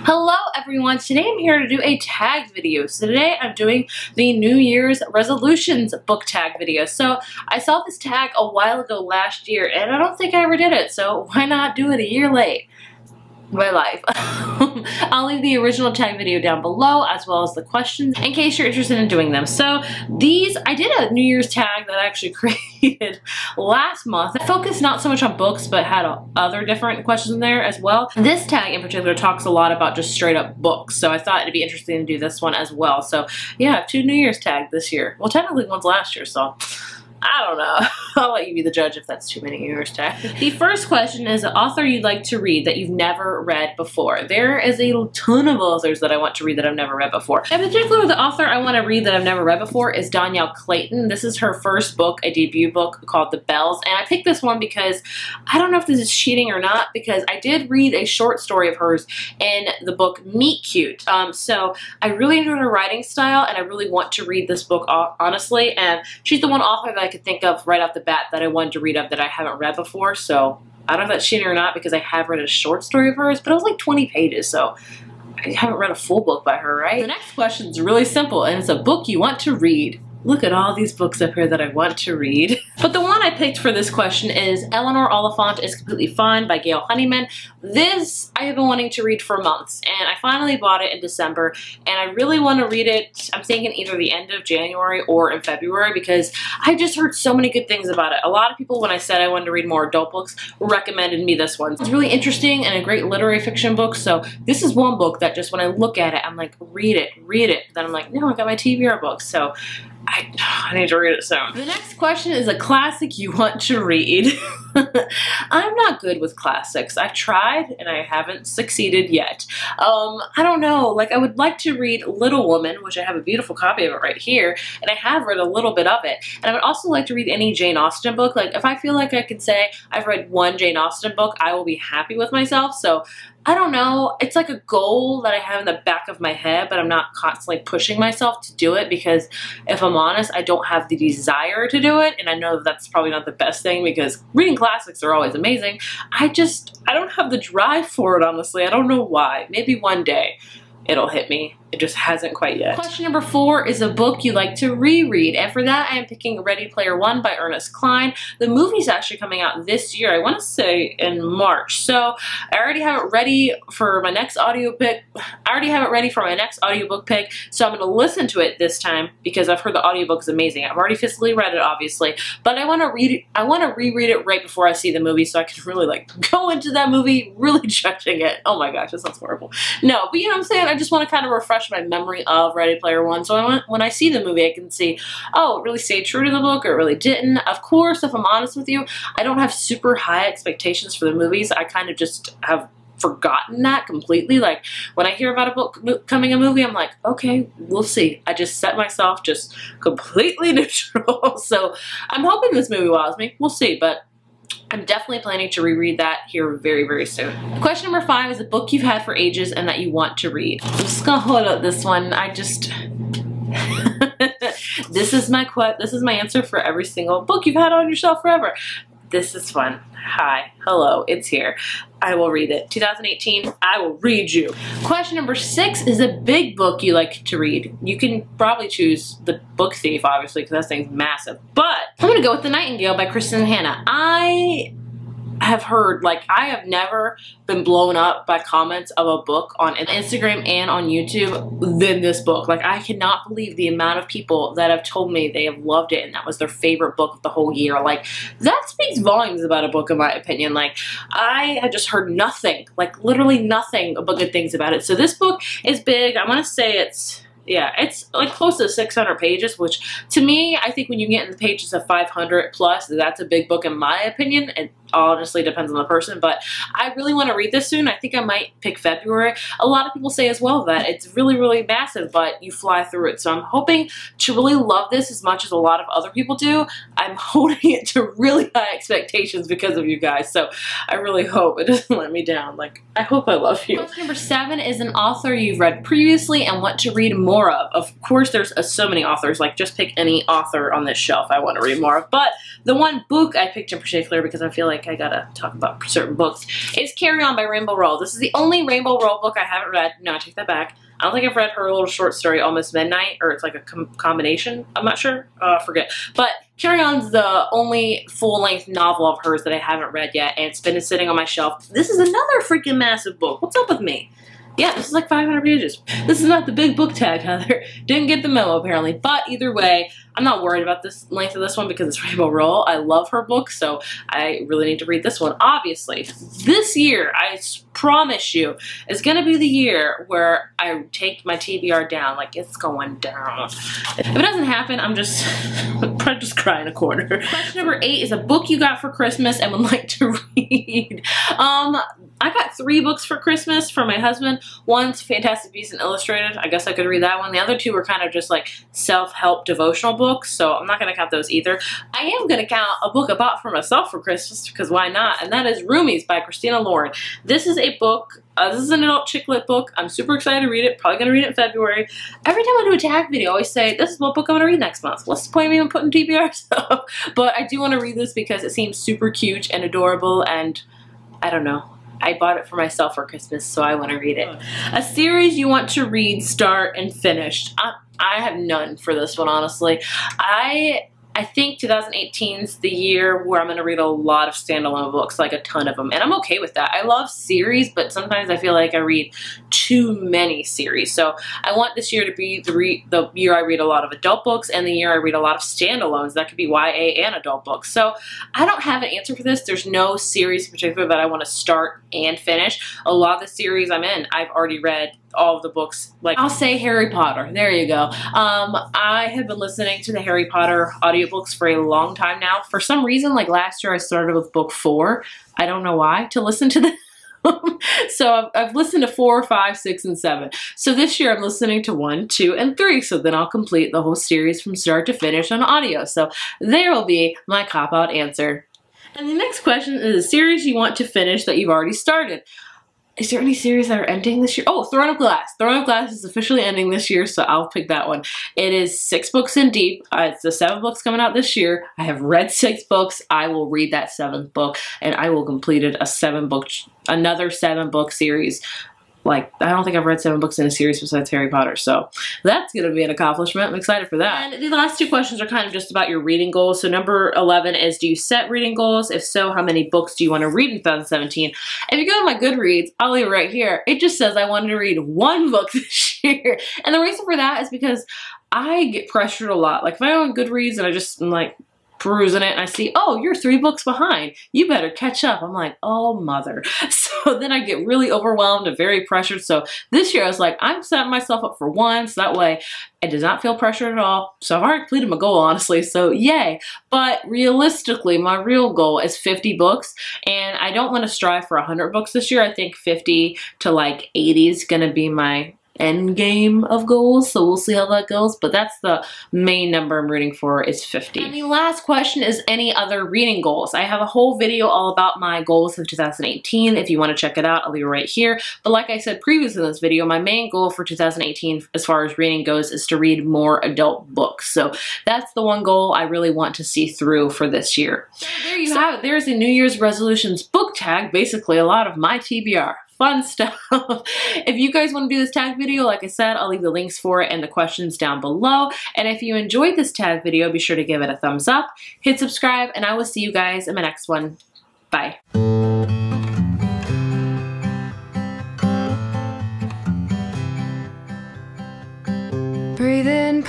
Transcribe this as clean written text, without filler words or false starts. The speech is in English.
Hello everyone, today I'm here to do a tagged video. So today I'm doing the New Year's resolutions book tag video. So I saw this tag a while ago last year and I don't think I ever did it, so why not do it a year late? My life. I'll leave the original tag video down below as well as the questions in case you're interested in doing them. So I did a New Year's tag that I actually created last month. I focused not so much on books but had other different questions in there as well. This tag in particular talks a lot about just straight up books, so I thought it'd be interesting to do this one as well. So yeah, I have 2 New Year's tags this year. Well, technically one's last year, so I don't know. I'll let you be the judge if that's too many years tags. The first question is an author you'd like to read that you've never read before. There is a ton of authors that I want to read that I've never read before. In particular, the author I want to read that I've never read before is Danielle Clayton. This is her first book, a debut book called The Bells, and I picked this one because I don't know if this is cheating or not, because I did read a short story of hers in the book Meet Cute. So I really enjoyed her writing style and I really want to read this book honestly, and she's the one author that I could think of right off the bat that I wanted to read of that I haven't read before. So I don't know if that's cheating or not because I have read a short story of hers, but it was like 20 pages, so I haven't read a full book by her, right? The next question is really simple, and it's a book you want to read. Look at all these books up here that I want to read. But the one I picked for this question is Eleanor Oliphant is Completely Fine by Gail Honeyman. This I have been wanting to read for months, and I finally bought it in December, and I really want to read it. I'm thinking either the end of January or in February because I just heard so many good things about it. A lot of people, when I said I wanted to read more adult books, recommended me this one. It's really interesting and a great literary fiction book, so this is one book that just when I look at it, I'm like, read it, read it. Then I'm like, no, I got my TBR book, so I need to read it soon. The next question is a classic you want to read. I'm not good with classics. I've tried and I haven't succeeded yet. I don't know, like I would like to read Little Woman, which I have a beautiful copy of it right here, and I have read a little bit of it. And I would also like to read any Jane Austen book. Like if I feel like I could say I've read one Jane Austen book, I will be happy with myself. So I don't know, it's like a goal that I have in the back of my head, but I'm not constantly pushing myself to do it because if I'm honest, I don't have the desire to do it, and I know that's probably not the best thing because reading classics are always amazing. I don't have the drive for it, honestly. I don't know why. Maybe one day it'll hit me. It just hasn't quite yet. Question number 4 is a book you like to reread, and for that I am picking Ready Player One by Ernest Cline. The movie's actually coming out this year. I want to say in March. So I already have it ready for my next audio pick. I already have it ready for my next audiobook pick, so I'm going to listen to it this time because I've heard the audiobook is amazing. I've already physically read it, obviously, but I want to read it. I want to reread it right before I see the movie so I can really like go into that movie really judging it. Oh my gosh, that sounds horrible. No, but you know what I'm saying? I just want to kind of refresh my memory of Ready Player One, so when I see the movie I can see, oh, it really stayed true to the book or it really didn't. Of course, if I'm honest with you, I don't have super high expectations for the movies. I kind of just have forgotten that completely. Like when I hear about a book becoming a movie, I'm like, okay, we'll see. I just set myself just completely neutral. So I'm hoping this movie wows me. We'll see, but I'm definitely planning to reread that here very, very soon. Question number 5 is a book you've had for ages and that you want to read. I'm just gonna hold up this one. This is my answer for every single book you've had on your shelf forever. This is fun. Hi, hello, it's here. I will read it. 2018, I will read you. Question number 6 is a big book you like to read. You can probably choose The Book Thief, obviously, because that thing's massive. But I'm gonna go with The Nightingale by Kristen and Hanna. I have heard, like, I have never been blown up by comments of a book on Instagram and on YouTube than this book. Like, I cannot believe the amount of people that have told me they have loved it and that was their favorite book of the whole year. Like, that speaks volumes about a book in my opinion. Like, I have just heard nothing, like literally nothing but good things about it. So this book is big. I want to say it's like close to 600 pages, which to me, I think when you get in the pages of 500 plus, that's a big book in my opinion. It honestly depends on the person, but I really want to read this soon. I think I might pick February. A lot of people say as well that it's really, really massive, but you fly through it. So I'm hoping to really love this as much as a lot of other people do. I'm holding it to really high expectations because of you guys. So I really hope it doesn't let me down. Like, I hope I love you. Question number 7 is an author you've read previously and want to read more of. Of course, there's so many authors. Like, just pick any author on this shelf I want to read more of. But the one book I picked in particular because I feel like like I gotta talk about certain books, is Carry On by Rainbow Rowell. This is the only Rainbow Rowell book I haven't read. No, I take that back. I don't think I've read her little short story, Almost Midnight, or it's like a combination. I'm not sure. I forget. But Carry On's the only full-length novel of hers that I haven't read yet, and it's been sitting on my shelf. This is another freaking massive book. What's up with me? Yeah, this is like 500 pages. This is not the big book tag, Heather. Didn't get the memo, apparently. But either way, I'm not worried about this length of this one because it's Rainbow Rowell. I love her book, so I really need to read this one. Obviously, this year, I promise you, is going to be the year where I take my TBR down. Like, it's going down. If it doesn't happen, I'm just cry in a corner. Question number 8 is a book you got for Christmas and would like to read. I got 3 books for Christmas from my husband. One's Fantastic Beasts and Illustrated. I guess I could read that one. The other 2 were kind of just like self-help devotional books, so I'm not going to count those either. I am going to count a book I bought for myself for Christmas, because why not? And that is Roomies by Christina Lauren. This is a book, this is an adult chick lit book. I'm super excited to read it. Probably going to read it in February. Every time I do a tag video, I always say, this is what book I'm going to read next month. What's the point of even putting TBRs up? But I do want to read this because it seems super cute and adorable, and I don't know. I bought it for myself for Christmas, so I want to read it. A series you want to read, start, and finish. I have none for this one, honestly. I think 2018 is the year where I'm going to read a lot of standalone books, like a ton of them, and I'm okay with that. I love series, but sometimes I feel like I read too many series. So I want this year to be the year I read a lot of adult books and the year I read a lot of standalones. That could be YA and adult books. So I don't have an answer for this. There's no series in particular that I want to start and finish. A lot of the series I'm in, I've already read all of the books. Like, I'll say Harry Potter. There you go. I have been listening to the Harry Potter audiobooks for a long time now. For some reason, like last year I started with book 4. I don't know why, to listen to them. So I've listened to 4, 5, 6, and 7. So this year I'm listening to 1, 2, and 3. So then I'll complete the whole series from start to finish on audio. So there will be my cop-out answer. And the next question is a series you want to finish that you've already started. Is there any series that are ending this year? Oh, Throne of Glass. Throne of Glass is officially ending this year, so I'll pick that one. It is 6 books in deep. It's the 7 books coming out this year. I have read 6 books. I will read that 7th book, and I will complete it another 7-book series. Like, I don't think I've read 7 books in a series besides Harry Potter, so that's going to be an accomplishment. I'm excited for that. And the last 2 questions are kind of just about your reading goals. So number 11 is, do you set reading goals? If so, how many books do you want to read in 2017? If you go to my Goodreads, I'll leave it right here. It just says I wanted to read 1 book this year. And the reason for that is because I get pressured a lot. Like, if I go on Goodreads and I just am like, perusing it and I see, oh, you're 3 books behind. You better catch up. I'm like, oh, mother. So then I get really overwhelmed and very pressured. So this year I was like, I'm setting myself up for 1, so that way I did not feel pressured at all. So I've already completed my goal, honestly, so yay. But realistically, my real goal is 50 books, and I don't want to strive for 100 books this year. I think 50 to like 80 is going to be my end game of goals, so we'll see how that goes, but that's the main number I'm rooting for, is 50. And the last question is any other reading goals. I have a whole video all about my goals of 2018. If you want to check it out, I'll leave it right here. But like I said previously in this video, my main goal for 2018 as far as reading goes is to read more adult books. So that's the one goal I really want to see through for this year. So there you have it. There's a New Year's resolutions book tag, basically a lot of my TBR. Fun stuff. If you guys want to do this tag video, like I said, I'll leave the links for it and the questions down below. And if you enjoyed this tag video, be sure to give it a thumbs up, hit subscribe, and I will see you guys in my next one. Bye. Breathe in,